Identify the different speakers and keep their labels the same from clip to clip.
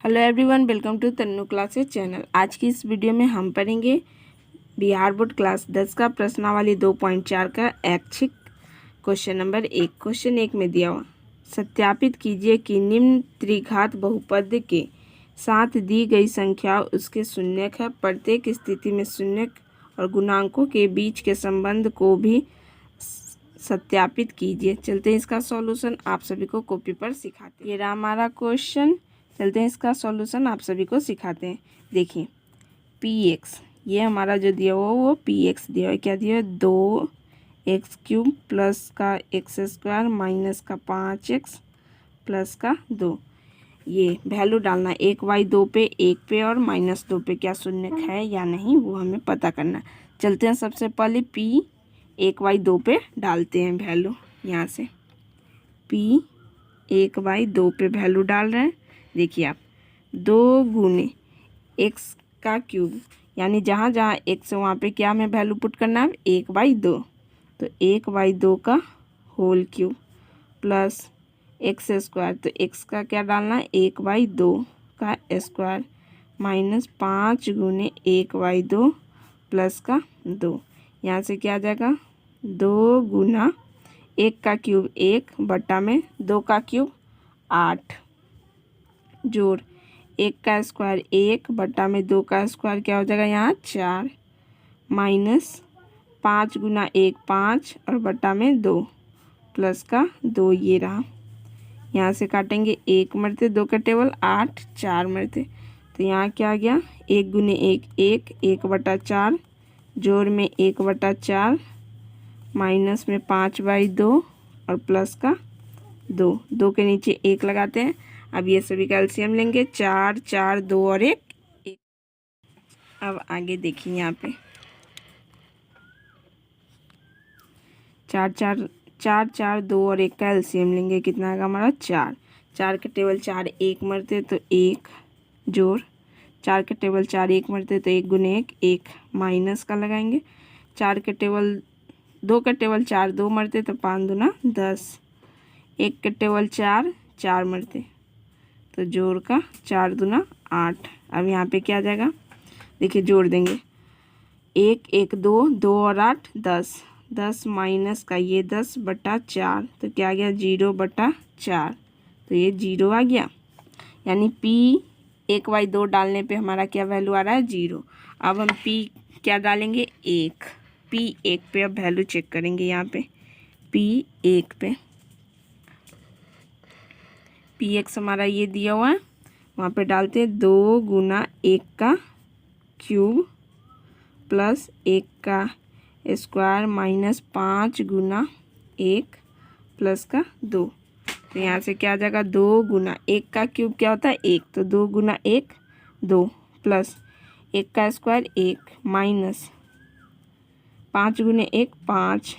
Speaker 1: Hello everyone, welcome to Tannu classes channel. आज की इस वीडियो में हम पढ़ेंगे बिहार बोर्ड क्लास 10 का प्रश्नावली 2.4 का ऐच्छिक क्वेश्चन नंबर 1। क्वेश्चन 1 में दिया हुआ, सत्यापित कीजिए कि निम्न त्रिघात बहुपद के साथ दी गई संख्या उसके शून्यक है। प्रत्येक स्थिति में शून्यक और गुणांकों के बीच के संबंध को भी सत्यापित कीजिए। चलते हैं इसका सॉल्यूशन आप सभी को कॉपी पर सिखाते हैं। ये रहा हमारा क्वेश्चन। चलते हैं इसका सॉल्यूशन आप सभी को सिखाते हैं। देखिए px, ये हमारा जो दिया हुआ वो px दिया हुआ है। क्या दिया है? 2x³ प्लस का x² माइनस का 5x प्लस का 2। ये वैल्यू डालना 1y2 पे 1 पे और -2 पे क्या शून्य है या नहीं, वो हमें पता करना। चलते हैं सबसे पहले p 1y2 पे डालते हैं वैल्यू। यहाँ से p 1y2 पे वैल्यू डाल रहे हैं। देखिए आप 2 गुने x का क्यूब, यानी जहाँ जहाँ x है वहाँ पे क्या हमें वैल्यू पुट करना है? 1/2। तो 1/2 का होल क्यूब प्लस x² तो x का क्या डालना है? 1/2 का स्क्वायर माइनस 5 गुने 1/2 प्लस का 2। यहाँ से क्या आ जाएगा? 2 गुना 1 का क्यूब 1 बटा में 2 का क्यूब 8 जोड़ 1 का स्क्वायर 1 बटा में 2 का स्क्वायर क्या हो जाएगा? यहाँ 4 माइनस 5 गुना 1 5 और बटा में 2 प्लस का 2। ये रहा। यहाँ से काटेंगे 1 मरते 2 का टेबल 8 4 मरते, तो यहाँ क्या आ गया? 1 गुने 1 1 1 बटा 4 जोड़ में 1 बटा 4 माइनस में 5/2 और प्लस का 2। 2 के नीचे 1 लगाते हैं। अब ये सभी का एलसीएम लेंगे। 4 4 2 और 1 1। अब आगे देखिए यहाँ पे 4 4 4 4 2 और 1 का एलसीएम लेंगे। कितना आएगा हमारा? 4। 4 के टेबल 4 1 मरते तो 1 जोड़ 4 के टेबल 4 1 मरते तो 1 गुने 1 1 माइनस का लगाएंगे। 4 के टेबल 2 के टेबल 4 2 मरते तो 5 दूना 10। 1 के टेबल 4 4 मरते तो जोड़ का 4 दूना 8। अब यहाँ पे क्या आ जाएगा? देखिए जोड़ देंगे 1 1 2 2 और 8 10 10 माइनस का ये 10 बटा 4 तो क्या आ गया? 0 बटा 4। तो ये 0 आ गया, यानी p 1/2 डालने पे हमारा क्या वैल्यू आ रहा है? 0। अब हम p क्या डालेंगे? 1। p 1 पे अब वैल्यू चेक करेंगे। यहाँ पे p 1 पे px हमारा ये दिया हुआ है, वहाँ पे डालते हैं 2 गुना 1 का क्यूब प्लस 1 का स्क्वायर माइनस 5 गुना 1 प्लस का 2। तो यहाँ से क्या आ जाएगा? 2 गुना 1 का क्यूब क्या होता है? 1, तो 2 गुना 1 2 प्लस 1 का स्क्वायर 1 माइनस 5 गुने 1 5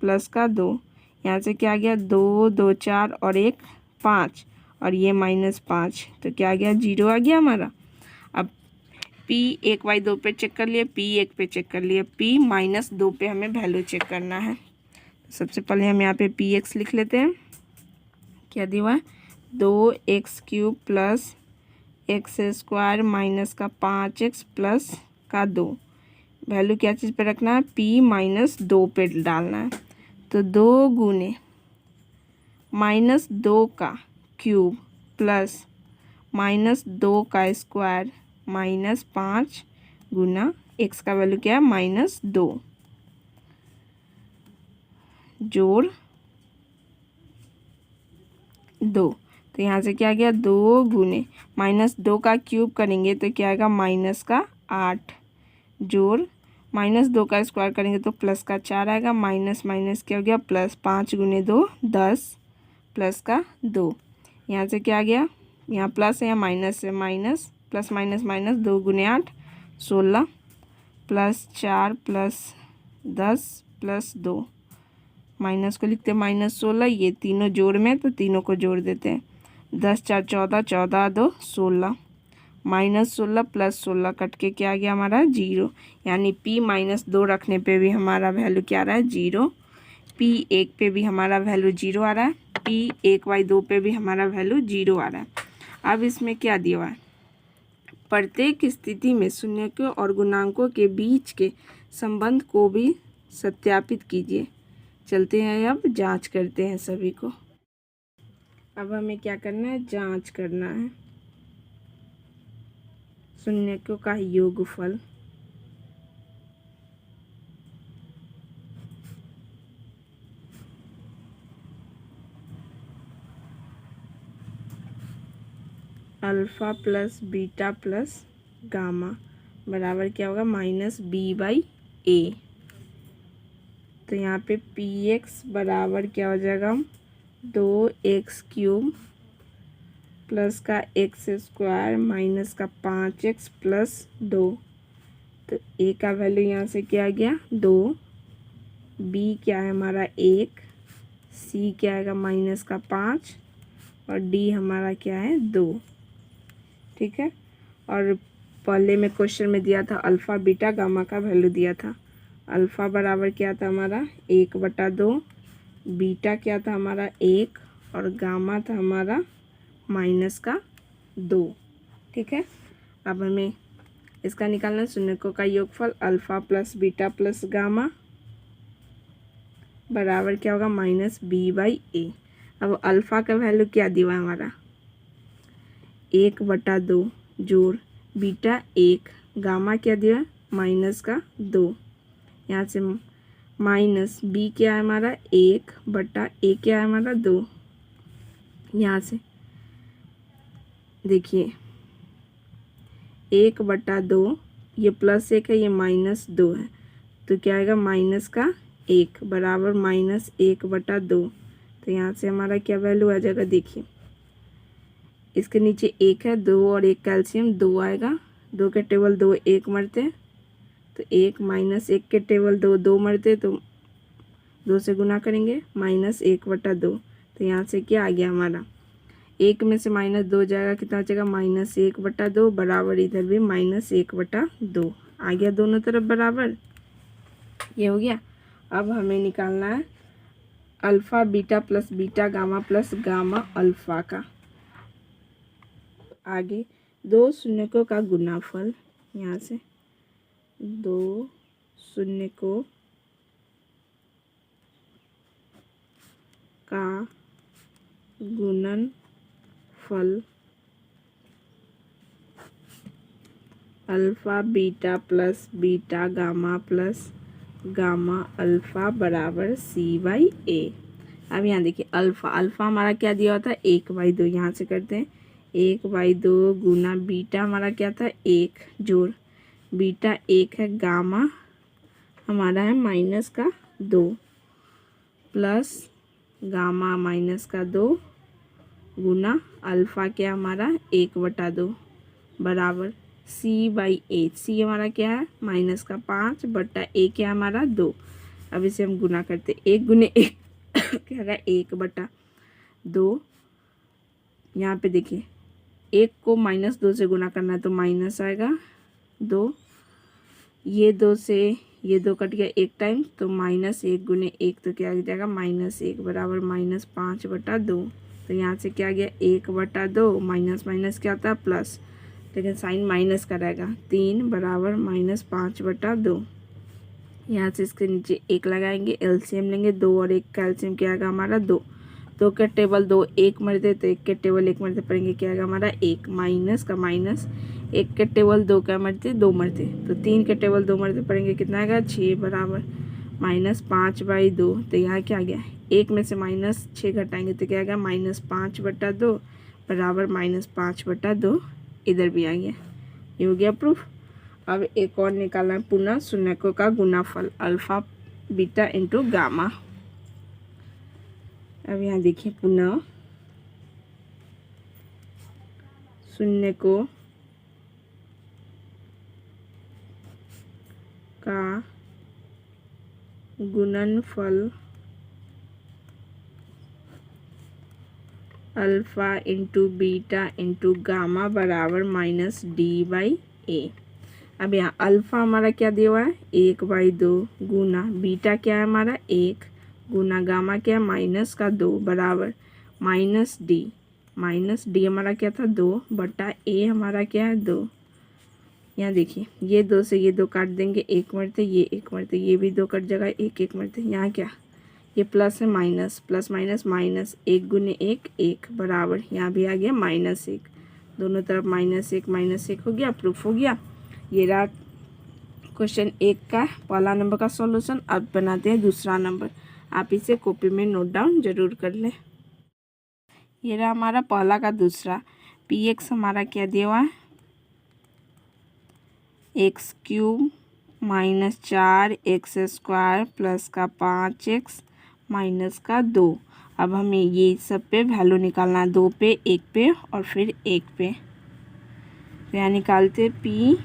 Speaker 1: प्लस का 2। यहाँ से क्या आ गया? 2 2 4 और 1 5 और ये -5, तो क्या आ गया? 0 आ गया हमारा। अब p 1/2 पे चेक कर लिए, p 1 पे चेक कर लिए, p -2 पे हमें वैल्यू चेक करना है। तो सबसे पहले हम यहाँ पे px लिख लेते हैं। क्या दिया हुआ है? 2x³ प्लस x² माइनस का 5x प्लस का 2। वैल्यू क्या चीज़ पे रखना है? p -2 पे डालना है। तो 2 गुने -2 का क्यूब प्लस -2 का स्क्वायर माइनस 5 गुना x का वैल्यू क्या है? -2 जोड़ 2। तो यहाँ से क्या गया? 2 गुने -2 का क्यूब करेंगे तो क्या आएगा? -8 जोड़ -2 का स्क्वायर करेंगे तो प्लस का 4 आएगा। माइनस माइनस क्या हो गया? प्लस 5 गुने 2 10 प्लस का 2। यहाँ से क्या आ गया? यहाँ प्लस है या माइनस है? माइनस प्लस माइनस माइनस 2 गुने 8 16 प्लस 4 प्लस 10 प्लस 2। माइनस को लिखते हैं -16। ये तीनों जोड़ में, तो तीनों को जोड़ देते हैं। 10 4 14 14 2 16 -16 प्लस 16 कट के क्या आ गया हमारा? 0। यानी p -2 रखने पे भी हमारा वैल्यू क्या आ रहा है? 0। p 1 पे भी हमारा वैल्यू 0 आ रहा है। p 1/2 पे भी हमारा वैल्यू 0 आ रहा है। अब इसमें क्या दिया हुआ है, प्रत्येक स्थिति में शून्यकों और गुणांकों के बीच के संबंध को भी सत्यापित कीजिए। चलते हैं अब जांच करते हैं सभी को। अब हमें क्या करना है, जांच करना है शून्यकों का योगफल। Alpha plus beta plus gamma बराबर क्या होगा, -b/a। तो यहाँ पे px बराबर क्या हो जाएगा, 2x³ प्लस का x² माइनस का 5x प्लस 2। तो a का वैल्यू यहाँ से क्या आ गया, 2, b क्या है हमारा 1, c क्या आएगा माइनस का 5 और d हमारा क्या है 2। ठीक है। और पहले में क्वेश्चन में दिया था अल्फ़ा बीटा गामा का वैल्यू दिया था। अल्फ़ा बराबर क्या था हमारा 1/2, बीटा क्या था हमारा 1 और गामा था हमारा -2। ठीक है। अब हमें इसका निकालना है शून्यकों का योगफल। Alpha plus beta plus gamma बराबर क्या होगा, -b/a। अब अल्फ़ा का वैल्यू क्या दिया है हमारा 1/2 जोड़ बीटा 1, गामा क्या दिया -2। यहाँ से माइनस b क्या है हमारा 1/a क्या है हमारा 2। यहाँ से देखिए 1/2, ये +1 है, ये -2 है, तो क्या आएगा -1 बराबर -1/2। तो यहाँ से हमारा क्या वैल्यू आ जाएगा, देखिए इसके नीचे 1 है, 2 और 1 कैल्शियम 2 आएगा, 2 के टेबल 2 1 मरते, तो 1 -1 के टेबल 2 2 मरते, तो 2 से गुना करेंगे -1/2। तो यहाँ से क्या आ गया हमारा, 1 में से -2 जाएगा, कितना बचेगा -1/2 बराबर इधर भी -1/2 आ गया, दोनों तरफ बराबर। ये हो गया। अब हमें निकालना है alpha beta plus beta gamma plus gamma alpha का। आगे दो शून्यकों का गुणाफल, यहाँ से 2 शून्यकों का गुणनफल alpha beta plus beta gamma plus gamma alpha बराबर c/a। अब यहाँ देखिए अल्फ़ा हमारा क्या दिया होता है 1/2, यहाँ से करते हैं 1/2 गुना बीटा हमारा क्या था 1 जोड़ बीटा 1 है, गामा हमारा है -2 प्लस गामा -2 गुना अल्फ़ा क्या हमारा 1/2 बराबर c/a। c हमारा क्या है -5/a क्या हमारा 2। अब इसे हम गुना करते 1 गुने 1 क्या है 1/2। यहाँ पे देखिए 1 को -2 से गुना करना है तो माइनस आएगा 2, ये 2 से ये 2 कट गया एक टाइम, तो -1 गुने 1 तो क्या आ जाएगा -1 बराबर -5/2। तो यहाँ से क्या आ गया 1/2 माइनस माइनस क्या होता है प्लस, लेकिन साइन माइनस का रहेगा 3 बराबर -5/2। यहाँ से इसके नीचे 1 लगाएंगे, एलसीएम लेंगे, 2 और 1 कैल्शियम क्या आएगा हमारा 2, 2 के टेबल 2 1 मरते, तो 1 के टेबल 1 मरते पड़ेंगे क्या आएगा हमारा 1 माइनस का माइनस, 1 के टेबल 2 क्या मरते 2 मरते, तो 3 के टेबल 2 मरते पड़ेंगे कितना आएगा 6 बराबर -5/2। तो यहाँ क्या आ गया 1 में से -6 घटाएंगे तो क्या आएगा -5/2 बराबर -5/2, इधर भी आ गया। ये हो गया प्रूफ। अब एक और निकालना है पुनः शून्यकों का गुणाफल अल्फ़ा बीटा इंटू गामा। अब यहाँ देखिए पुनः शून्यकों का गुणनफल alpha into beta into gamma बराबर -d/a। अब यहाँ अल्फ़ा हमारा क्या दिया हुआ है 1/2 गुना बीटा क्या है हमारा 1 गुना गामा क्या है -2 बराबर -d माइनस डी हमारा क्या था 2 बटा ए हमारा क्या है 2। यहाँ देखिए ये 2 से ये 2 काट देंगे, एक मरते ये एक मरते ये भी 2 कट जाएगा, एक एक मरते यहाँ क्या ये प्लस है माइनस, प्लस माइनस माइनस, 1 गुने 1 1 बराबर यहाँ भी आ गया -1, दोनों तरफ -1 हो गया, प्रूफ हो गया। ये रहा क्वेश्चन 1 का पहला नंबर का सॉल्यूशन। अब बनाते हैं दूसरा नंबर, आप इसे कॉपी में नोट डाउन जरूर कर लें। ये रहा हमारा पहला का दूसरा। px हमारा क्या दिया हुआ है x³ -4 x² प्लस का 5x माइनस का 2। अब हमें ये सब पे वैल्यू निकालना है, 2 पे 1 पे और फिर 1 पे। तो यहाँ निकालते p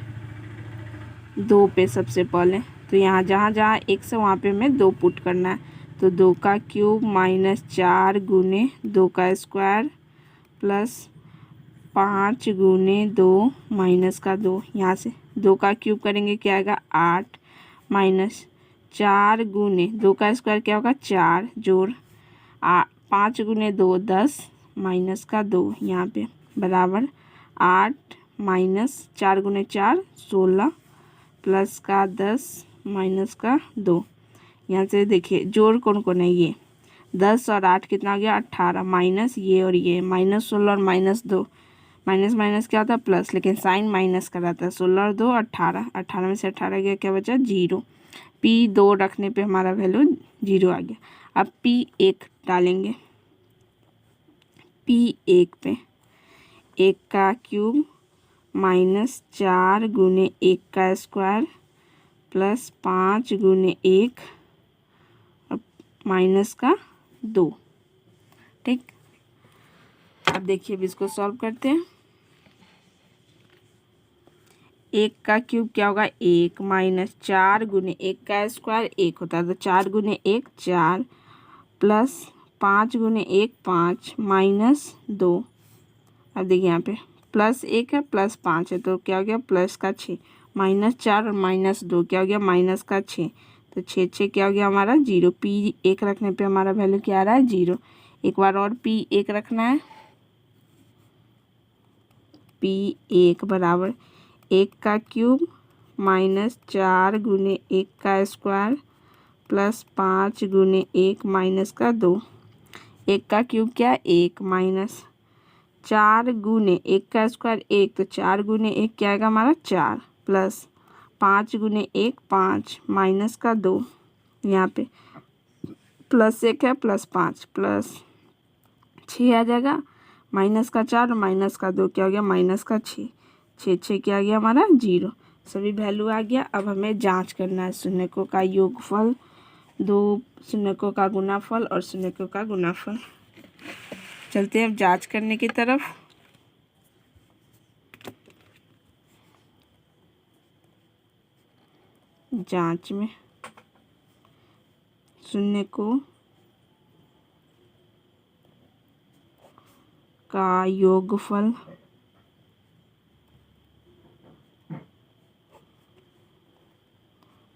Speaker 1: 2 पे सबसे पहले, तो यहाँ जहाँ जहाँ x है वहाँ पे हमें 2 पुट करना है। तो 2 का क्यूब -4 गुने 2 का स्क्वायर प्लस 5 गुने 2 माइनस का 2। यहाँ से 2 का क्यूब करेंगे क्या आएगा 8 माइनस 4 गुने 2 का स्क्वायर क्या होगा 4 जोड़ 5 गुने 2 10 माइनस का 2 यहाँ पे बराबर 8 माइनस 4 गुने 4 16 प्लस का 10 माइनस का 2। यहाँ से देखिए जोड़ कौन कौन है, ये 10 और 8 कितना हो गया 18 माइनस ये और ये -16 और -2 माइनस माइनस क्या होता है प्लस, लेकिन साइन माइनस का रहता है। 16 और 2 18, 18 में से 18 गया क्या बचा 0। p2 रखने पे हमारा वैल्यू 0 आ गया। अब p1 डालेंगे, p1 पे 1 का क्यूब -4 गुने 1 का स्क्वायर प्लस 5 गुने 1 और माइनस का 2। ठीक, अब देखिए अब इसको सॉल्व करते हैं। 1 का क्यूब क्या होगा 1 माइनस 4 गुने 1 का स्क्वायर 1 होता है, तो 4 गुने 1 4 प्लस 5 गुने 1 5 माइनस 2। अब देखिए यहाँ पे प्लस 1 है प्लस 5 है, तो क्या हो गया प्लस का 6 -4 और -2 क्या हो गया माइनस का 6, तो 6 6 क्या हो गया हमारा 0। p1 रखने पे हमारा वैल्यू क्या आ रहा है 0। एक बार और p1 रखना है, p1 बराबर 1 का क्यूब -4 गुने 1 का स्क्वायर प्लस 5 गुने 1 माइनस का 2। 1 का क्यूब क्या 1 माइनस 4 गुने 1 का स्क्वायर 1, तो 4 गुने 1 क्या आएगा हमारा 4 प्लस 5 गुने 1 5 माइनस का 2। यहाँ पे प्लस 1 है प्लस 5 प्लस 6 आ जाएगा, माइनस का 4 और माइनस का 2 क्या हो गया माइनस का 6 6 6 क्या आ गया हमारा 0। सभी वैल्यू आ गया। अब हमें जांच करना है शून्यकों का योगफल, 2 शून्यकों का गुणाफल और शून्यकों का गुणाफल। चलते हैं अब जांच करने की तरफ। जांच में शून्यकों का योगफल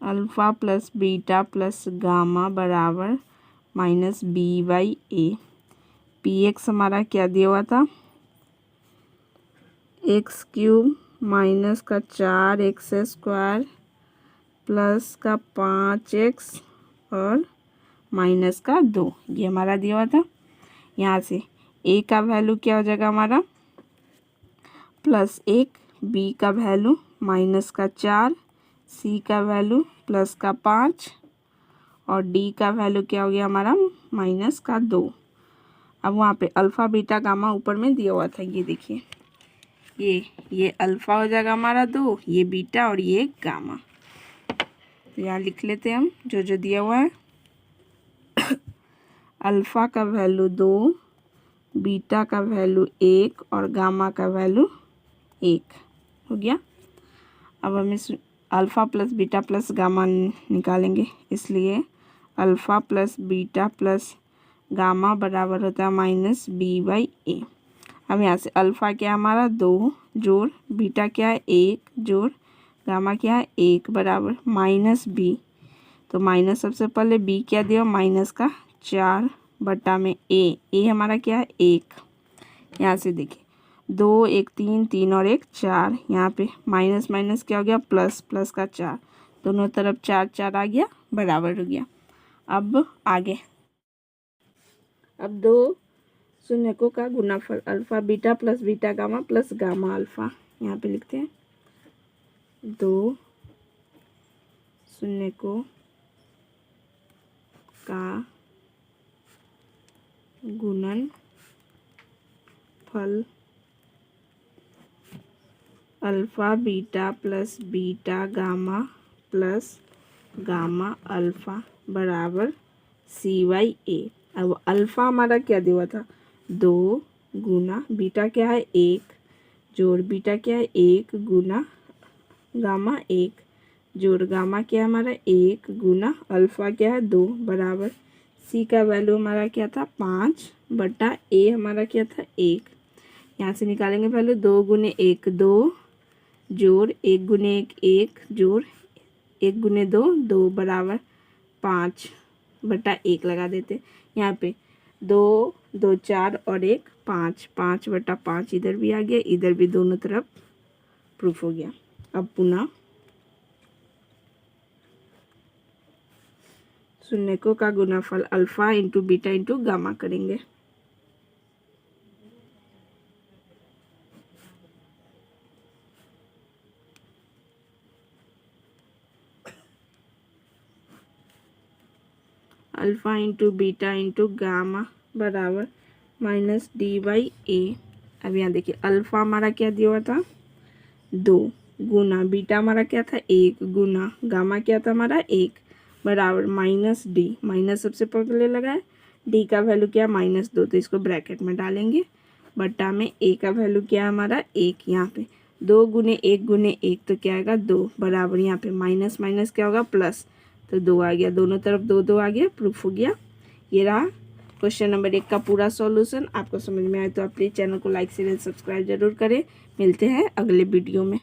Speaker 1: alpha plus beta plus gamma बराबर -b/a। px हमारा क्या दिया हुआ था x³ माइनस का 4x² प्लस का 5x और माइनस का 2, ये हमारा दिया हुआ था। यहाँ से a का वैल्यू क्या हो जाएगा हमारा +1, b का वैल्यू -4, c का वैल्यू +5 और d का वैल्यू क्या हो गया हमारा -2। अब वहाँ पे अल्फ़ा बीटा गामा ऊपर में दिया हुआ था, ये देखिए ये अल्फ़ा हो जाएगा हमारा 2, ये बीटा और ये गामा। तो यहाँ लिख लेते हैं हम जो जो दिया हुआ है। अल्फ़ा का वैल्यू 2, बीटा का वैल्यू 1 और गामा का वैल्यू 1 हो गया। अब हमें alpha plus beta plus gamma निकालेंगे, इसलिए alpha plus beta plus gamma बराबर होता है -b/a। अब यहाँ से अल्फ़ा क्या है हमारा 2 जोड़ बीटा क्या है 1 जोड़ गामा क्या है 1 बराबर -b। तो माइनस सबसे पहले b क्या दिया माइनस का 4 बटा में a हमारा क्या है 1। यहाँ से देखिए 2 1 3 3 और 1 4, यहाँ पे माइनस माइनस क्या हो गया प्लस, प्लस का 4, दोनों तरफ 4 4 आ गया, बराबर हो गया। अब आगे, अब दो शून्यकों का गुणाफल alpha beta plus beta gamma plus gamma alpha, यहाँ पे लिखते हैं 2 शून्यकों का गुणनफल alpha beta plus beta gamma plus gamma alpha बराबर CY/A। अब अल्फा हमारा क्या दिया हुआ था 2 गुना बीटा क्या है 1 जोड़ बीटा क्या है 1 गुना गामा 1 जोड़ गामा क्या है हमारा 1 गुना अल्फा क्या है 2 बराबर C का वैल्यू हमारा क्या था 5/A हमारा क्या था 1। यहाँ से निकालेंगे पहले 2 गुने 1 2 जोड़ 1 गुने 1 1 जोड़ 1 गुने 2 2 बराबर 5/1 लगा देते। यहाँ पे 2 2 4 और 1 5 5/5 इधर भी आ गया, इधर भी दोनों तरफ प्रूफ हो गया। अब पुनः शून्यकों का गुणनफल alpha into beta into gamma करेंगे। Alpha into beta into gamma बराबर -D/A। अब यहाँ देखिए अल्फा हमारा क्या दिया हुआ था 2 गुना बीटा हमारा क्या था 1 गुना गामा क्या था हमारा 1 बराबर -D, माइनस सबसे पहले लगाए, D का वैल्यू क्या -2 तो इसको ब्रैकेट में डालेंगे, बट्टा में A का वैल्यू क्या है हमारा 1, यहाँ पे 2 गुने 1 गुने 1 तो क्या आएगा 2 बराबर यहाँ पे माइनस माइनस क्या होगा प्लस, तो 2 आ गया, दोनों तरफ 2 2 आ गया, प्रूफ हो गया। ये रहा क्वेश्चन नंबर 1 का पूरा सॉल्यूशन। आपको समझ में आए तो आप प्लीज़ चैनल को लाइक शेयर सब्सक्राइब जरूर करें। मिलते हैं अगले वीडियो में।